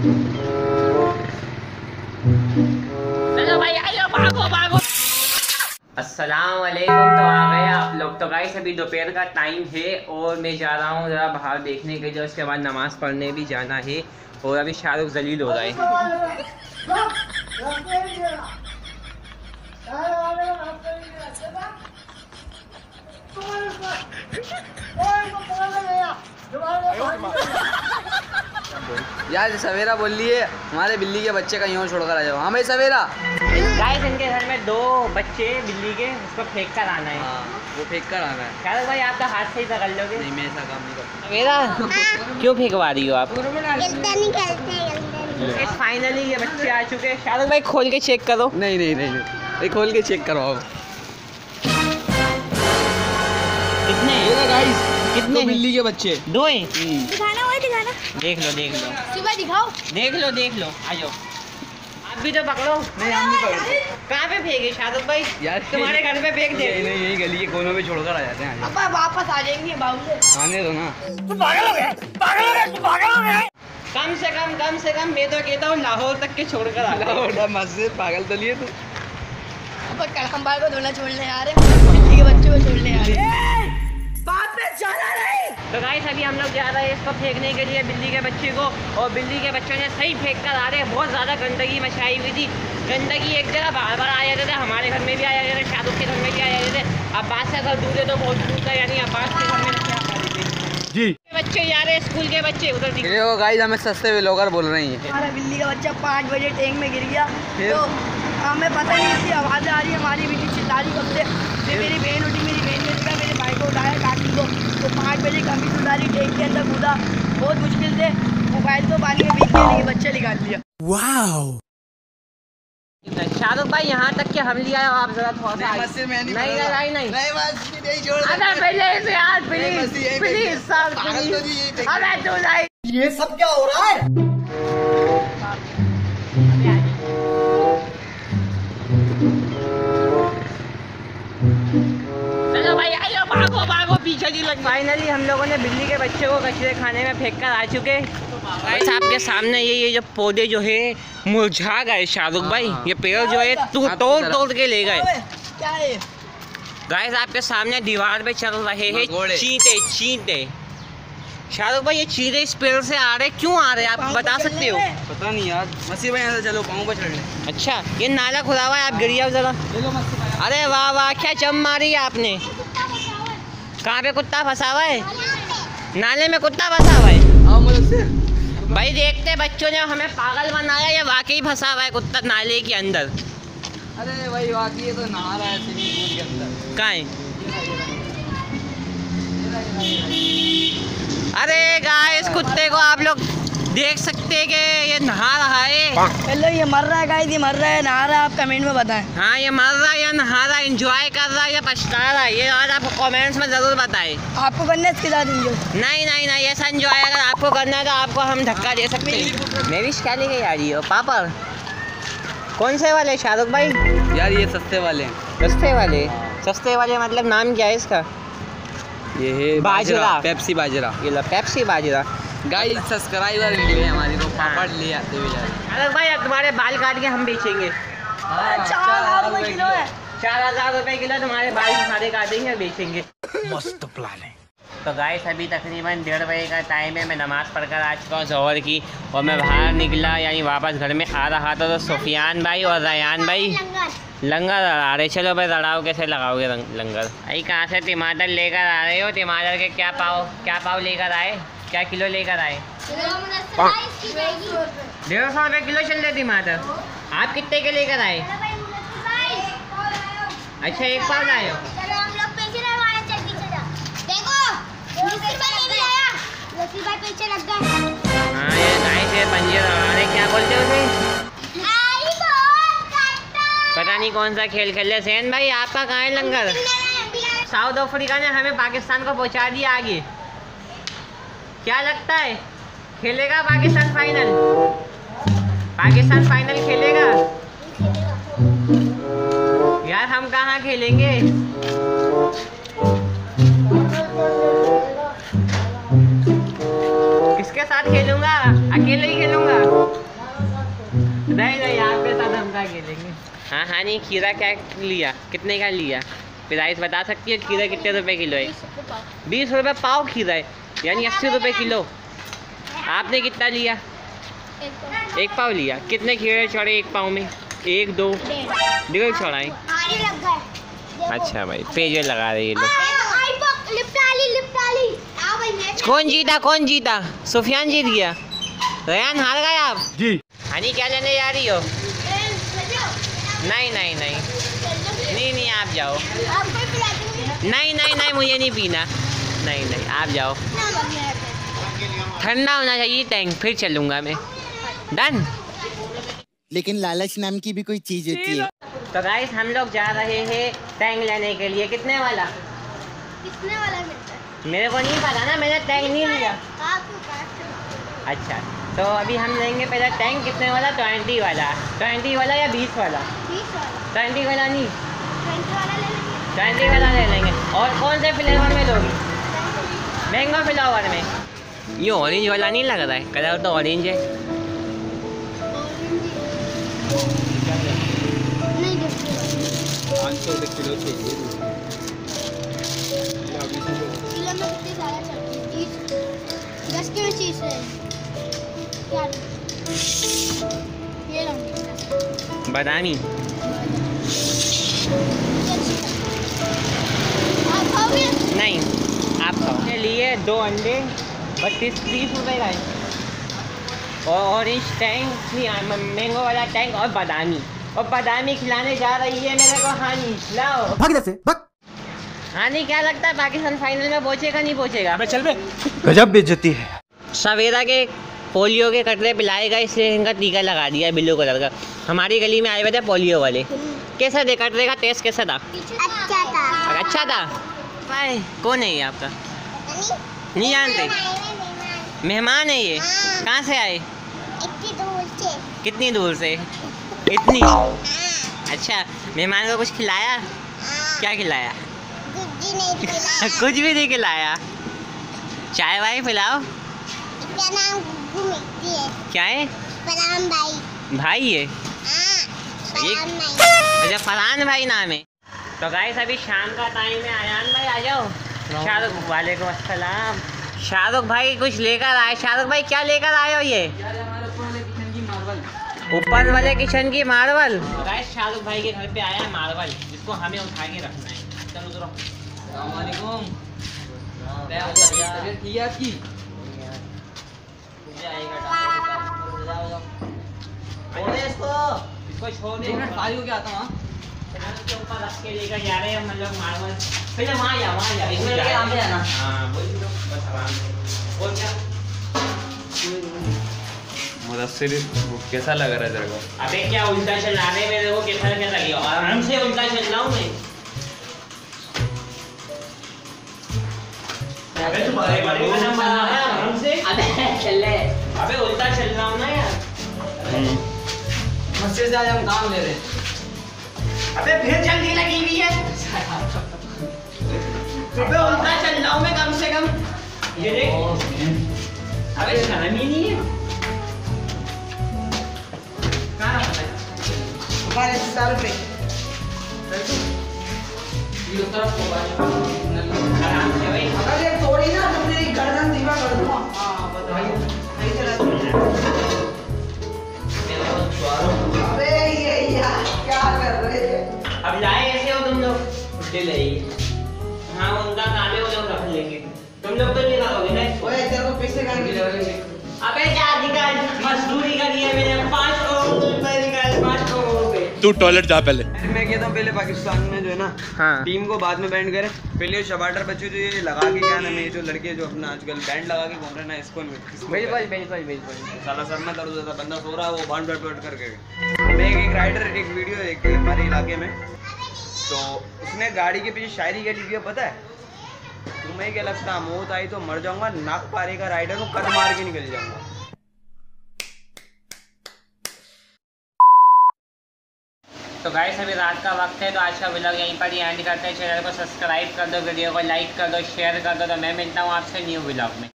चलो भाई आइए, भागो भागो। अस्सलाम वालेकुम। तो आ गए आप लोग। तो गाइस अभी दोपहर का टाइम है और मैं जा रहा हूँ ज़रा बाहर देखने के लिए, उसके बाद नमाज़ पढ़ने भी जाना है। और अभी शाहरुख जलील हो रहा है। यार सवेरा बोल रही है हमारे बिल्ली के बच्चे का यूँ छोड़कर आ जाओ। हाँ भाई सवेरा। गाइस इनके घर में 2 बच्चे बिल्ली के, उसको फेंक कर आना है। हाँ वो फेंक कर आना है। शाहरुख भाई आपका हाथ से ही पकड़ लोगे? नहीं मैं ऐसा काम नहीं करता। सवेरा क्यों फेंकवा रही हो आप? नहीं फाइनली ये बच्चे आ चुके हैं। शाहरुख भाई खोल के चेक करो। नहीं नहीं नहीं नहीं खोल के चेक करवाओ। कितने गाइस कितने बिल्ली के बच्चे 2 हैं। दिखाना, वो दिखाना। देख लो सुबह दिखाओ। देख लो आ जाओ। आप भी तो पकड़ो। नहीं हम नहीं पकड़ते। कहाँ पे फेंके शाहरुख भाई? यार तुम्हारे घर पे फेंक दे। नहीं यही गली के कोनों में छोड़कर आ जाते हैं। अब वापस आ जाएंगे बाबू से। आने दो ना। कम से कम मैं तो कहता हूँ लाहौर तक के छोड़ कर आ गए। मस्जिद पागल तो लिए तू। अब कड़कम भाई को धोना छोड़ने आ रहे, बिल्ली के बच्चों को छोड़ने आ रहे। तो गाइस अभी हम लोग जा रहे हैं इसको फेंकने के लिए, बिल्ली के बच्चे को। और बिल्ली के बच्चों ने सही फेंक कर आ रहे हैं। बहुत ज़्यादा गंदगी मचाई हुई थी। गंदगी एक जगह बार बार आ जाते थे। हमारे घर में भी आ जाते थे, शाहरुख के घर में भी आ जाते थे। अब्बास का घर दूर है तो बहुत दूर था, यानी अब्बास के घर में क्या जी बच्चे जा रहे हैं, स्कूल के बच्चे उधर दिख। देखो गाइस हमें सस्ते व्लॉगर बोल रही हैं। हमारा बिल्ली का बच्चा 5 बजे टैंक में गिर गया तो हमें पता नहीं थी, आवाज़ आ रही है, हमारी बिल्ली चिल्ला रही कब से। फिर मेरी बहन उठी, मेरी बहन ने उठा, मेरे भाई को उठाया, काकी को। तो 5 बजे कमी उतारी, टैंक के अंदर कूदा, बहुत मुश्किल से मोबाइल को पानी में भीग के लिए बच्चा निकाल लिया। वाओ शाहरुख भाई यहाँ तक कि हम लिया है, आप जरा थोड़ा सा नहीं ये सब क्या हो रहा है? चलो भाई आइए, भागो भागो पीछे जी लग। फाइनली हम लोगों ने बिल्ली के बच्चे को कचरे खाने में फेंक कर आ चुके। गाइस आपके सामने ये जो पौधे जो है मुरझा गए शाहरुख भाई। ये पेड़ जो है तोड़ के ले गए। क्या है गाइस आपके सामने दीवार पे चल रहे हैं चींटे। शाहरुख भाई ये चींटे इस पेड़ से आ रहे, क्यों आ रहे हैं आप बता सकते हो? पता नहीं यार। मसीह भाई यहाँ से चलो, पाँव पर चढ़ ले। अच्छा ये नाला खुला हुआ है, आप गिर जाओ जरा। अरे वाह वाह क्या चम मारी है आपने। कहाँ पे कुत्ता फंसा हुआ है? नाले में कुत्ता फंसा हुआ है। भाई देखते बच्चों ने हमें पागल बनाया, ये वाकई फंसा हुआ है कुत्ता नाले के अंदर। अरे भाई वाकई ये तो नहा रहा है स्विमिंग पूल के अंदर। कहाँ है? अरे गाइस कुत्ते को आप लोग देख सकते हैं कि ये नहा रहा है। हेलो ये मर रहा है गाइस, ये मर रहा है नहा रहा है, आप कमेंट में बताएं। हाँ ये मर रहा है या नहा रहा है, एंजॉय कर रहा है या पछता रहा है, ये आज आप कमेंट्स में ज़रूर बताएं। आपको करना है इसके साथ एंजॉय? नहीं ऐसा एंजॉय अगर आपको करना है तो आपको हम धक्का दे सकते हैं। मैं भी क्या लेके आ रही हो पापड़? कौन से वाले शाहरुख भाई? यार ये सस्ते वाले हैं। सस्ते वाले मतलब नाम क्या है इसका? ये है बाजरा, पेप्सी बाजरा। ये लो पेप्सी बाजरा। गाइस सब्सक्राइबर मिले हमारी को पापड़ ले आते हुए जा रहे। शाहरुख भाई अब तुम्हारे बाल काट के हम बेचेंगे। 4,000 रुपये किलो है। 4,000 रुपये किलो तुम्हारे बाल सारे काटेंगे और बेचेंगे। मस्त प्लान है। तो गाइस अभी तकरीबन 1:30 बजे का टाइम है। मैं नमाज़ पढ़कर आ चुका हूँ ज़ोहर की, और मैं बाहर निकला यानी वापस घर में आ रहा था तो सुफियान भाई और रयान भाई लंगर लड़ा रहे। चलो भाई लड़ाओ, कैसे लगाओगे लंगर? भाई कहाँ से टमाटर लेकर आ रहे हो? टमाटर के क्या पाव लेकर आए? क्या किलो लेकर आए? 150 रुपये किलो चल रहे टमाटर। आप कितने के लेकर आए? अच्छा 1 पाव लाए हो। हाँ ये नाइस है पंजे। अरे क्या बोलते हो उसे? पता नहीं कौन सा खेल खेल रहे। सैन भाई आपका कहाँ है लंगर? साउथ अफ्रीका ने हमें पाकिस्तान को पहुँचा दिया आगे। क्या लगता है खेलेगा पाकिस्तान फाइनल? पाकिस्तान फाइनल खेलेगा? यार हम कहाँ खेलेंगे? किसके साथ खेलूंगा? अकेले ही खेलूंगा। नहीं यहाँ पे तो धमका खेलेंगे। हाँ हाँ नहीं, खीरा क्या लिया, कितने का लिया? प्राइस बता सकती है खीरा कितने रुपए किलो है? 20 रुपये पाव खीरा है, यानी 80 रुपये किलो। आपने कितना लिया? 1 पाव लिया। कितने खीरे छोड़े 1 पाव में? 1 2 1.5 छोड़ा है। अच्छा भाई पेज लगा रहे ये लोग। कौन जीता? सुफियान जीत गया, रेयान हार गए आप जी। हनी क्या लेने जा रही हो? नहीं आप जाओ। नहीं मुझे नहीं पीना। नहीं आप जाओ, ठंडा होना चाहिए टैंक, फिर चलूँगा मैं। डन। लेकिन लालच नाम की भी कोई चीज होती है। तो गाइस हम लोग जा रहे हैं टैंक लेने के लिए। कितने वाला मिलता है? मेरे को नहीं पता ना, मैंने टैंक नहीं लिया। अच्छा तो अभी हम लेंगे पहले टैंक। कितने वाला? 20 वाला। 20 वाला या 20 वाला? 20 वाला नहीं, 20 वाला ले लेंगे। और कौन से फ्लेवर में लोगी? मैंगो फ्लेवर में। ये ऑरेंज वाला नहीं लग रहा है, कलर तो ऑरेंज है। किलो चाहिए। बादामी। नहीं आप खाओ। के लिए 2 अंडे और 30 रुपये का है। और ऑरेंज टैंक नहीं, मैंगो वाला टैंक और बादामी खिलाने जा रही है मेरे को हानी। लाओ भाग जैसे भाग। हानी क्या लगता है पाकिस्तान फाइनल में पहुंचेगा नहीं पहुंचेगा? चल बे, गजब बेइज्जती है। सवेरा के पोलियो के कटरे पिलाए गए, इसलिए इनका टीका लगा दिया ब्लू कलर का। हमारी गली में आए हुए थे पोलियो वाले। कैसा था कटरे का टेस्ट? कैसा था? अच्छा था। भाई कौन है ये आपका? नहीं जानते? मेहमान है ये? कहाँ से आए? कितनी दूर से? इतनी? अच्छा मेहमान को कुछ खिलाया? क्या खिलाया? कुछ भी नहीं खिलाया। चाय वाय पिलाओ। क्या है? भाई है ये? अच्छा फरहान भाई नाम है। तो गाइस अभी शाम का टाइम है। आयान भाई आ जाओ। शाहरुख वालेकुम अस्सलाम। शाहरुख भाई कुछ लेकर आए। शाहरुख भाई क्या लेकर आए हो? ये ऊपर वाले किचन की मार्बल। गाइस शाहरुख भाई के घर पे आया है मार्बल, जिसको हमें उठा के रखना है। चलो चलो। इसको छोड़ दे, क्या आता हूँ के ऊपर रख के लेकर जा रहे हैं हम लोग मार्बल। पहले वहाँ जा इसमें जाना। हाँ बोल दो बस आराम से। और क्या मुदस्सिर कैसा लग रहा है तेरे को? अबे क्या उल्टा चला रहे मेरे को? कैसा क्या लगे? आराम से उल्टा चल रहा हूँ मैं। अबे तू बड़े बड़े कदम बढ़ा रहा है आराम से। अबे चल ले। अबे उल्टा चल रहा हूँ ना यार। मस्जिद से आज हम काम ले रहे हैं। अबे फिर जल्दी लगी हुई है। अबे उल्टा चल रहा हूँ मैं कम से कम। ये देख। अबे शर्म ही नहीं है। कहाँ है? हमारे साल पे ये तरफ को आराम से भाई। अगर ये थोड़ी ना तो मेरी गर्दन धीमा कर दूँ। हाँ बताइए सही चला। अबे ये यार क्या कर रहे थे? अब लाए ऐसे हो तुम लोग? उल्टे लाइए। हाँ उनका काम है, वो लोग रख लेंगे। तुम लोग तो नहीं रखोगे ना? ओए तेरे को पैसे कहाँ मिले? अबे क्या निकाल, मजदूरी करी है मैंने 5 करोड़ रुपए निकाल। 5 करोड़ रुपए। तू टॉयलेट जा पहले। मैं कहता हूँ पहले पाकिस्तान में जो है ना, हाँ टीम को बाद में बैंड करे। पहले शबाटर बच्चे जो ये लगा के क्या नाम है, ये जो लड़के जो अपना आजकल बैंड लगा के घूम रहे ना, इसको बिल्कुल साला सर में दर्द होता, बंदा सो रहा है वो बांध बैठ करके। मैं एक राइडर एक वीडियो देखी हमारे इलाके में, तो उसने गाड़ी के पीछे शायरी क्या लिखी है पता है? तुम्हें क्या लगता है मौत आई तो मर जाऊंगा, नाक पारे का राइडर को कद मार के निकल जाऊंगा। तो गाइस अभी रात का वक्त है, तो आज का व्लॉग यहीं पर ही एंड करते हैं। चैनल को सब्सक्राइब कर दो, वीडियो को लाइक कर दो, शेयर कर दो। तो मैं मिलता हूँ आपसे न्यू व्लॉग में।